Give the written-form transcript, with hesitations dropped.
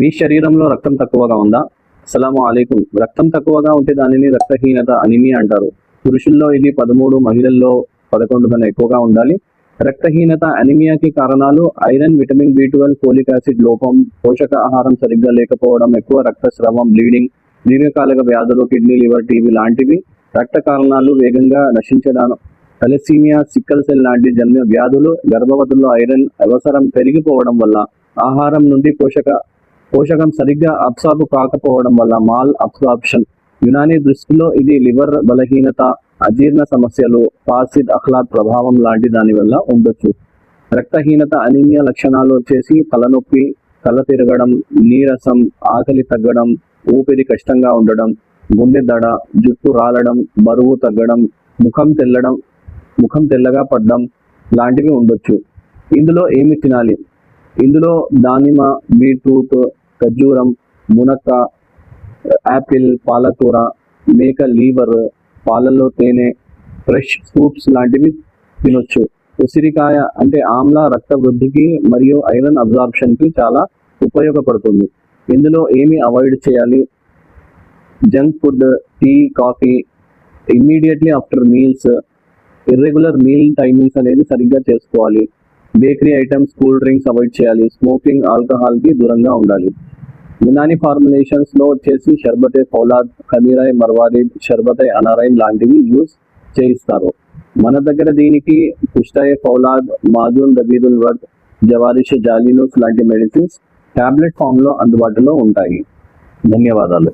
మీ శరీరంలో రక్తం తక్కువగా ఉందా? అస్సలాము అలైకుం. రక్తం తక్కువగా ఉంటే దానిని రక్తహీనత అనిమియా అంటారు. పురుషుల్లో ఇది 13, మహిళల్లో 11 కన్నా ఎక్కువగా ఉండాలి. రక్తహీనత అనిమియాకి కారణాలు iron, vitamin B12, folic acid లోపం, పోషక ఆహారం సరిగ్గా లేకపోవడం, ఎక్కువ రక్తస్రావం, బ్లీడింగ్, దీర్ఘకాలిక వ్యాధులు, కిడ్నీ, లివర్, టీబీ లాంటివి. రక్త కారణాలు వేగంగా నశించడం, తలసీమియా, సిక్కల్ సెల్ లాంటి జన్య వ్యాధులు, గర్భవతుల్లో ఐరన్ అవసరం పెరిగిపోవడం వల్ల, ఆహారం నుండి పోషకం సరిగ్గా అబ్సార్బ్ కాకపోవడం వల్ల మాల్ అబ్సార్ప్షన్. యునానీ దృష్టిలో ఇది లివర్ బలహీనత, అజీర్ణ సమస్యలు, ఫాసిడ్ అఖ్లాత్ ప్రభావం లాంటి దాని వల్ల ఉండొచ్చు. రక్తహీనత అనిమియా లక్షణాలు వచ్చేసి తలనొప్పి, కళ్ళ తిరగడం, నీరసం, ఆకలి తగ్గడం, ఊపిరి కష్టంగా ఉండడం, గుండె దడ, జుట్టు రాలడం, బరువు తగ్గడం, ముఖం తెల్లగా పడడం లాంటివి ఉండొచ్చు. ఇందులో ఏమి తినాలి? ఇందులో దానిమ్మ, బీట్రూట్, ఖర్జూరం, మునక్క, యాపిల్, పాలకూర, మేక లీవర్, పాలల్లో తేనె, ఫ్రెష్ ఫ్రూట్స్ లాంటివి తినొచ్చు. ఉసిరికాయ అంటే ఆమ్ల రక్త వృద్ధికి మరియు ఐరన్ అబ్జార్ప్షన్కి చాలా ఉపయోగపడుతుంది. ఇందులో ఏమి అవాయిడ్ చేయాలి? Junk food, tea, coffee immediately after meals, irregular meal timings అనేది సరిగ్గా చేసుకోవాలి. Bakery items, cool drinks avoid చేయాలి. స్మోకింగ్, ఆల్కహాల్కి దూరంగా ఉండాలి. యునానీ ఫార్ములేషన్స్లో వచ్చేసి షర్బతే ఫౌలాద్, ఖమీరాయ్ మర్వారిడ్, షర్బతే అనారైన్ లాంటివి యూజ్ చేయిస్తారు. మన దగ్గర దీనికి పుష్టాయే ఫౌలాద్, మాజూన్ రబీదుల్ వర్ద్, జవారిష్ జాలినూస్ లాంటి మెడిసిన్స్ టాబ్లెట్ ఫామ్లో అందుబాటులో ఉంటాయి. ధన్యవాదాలు.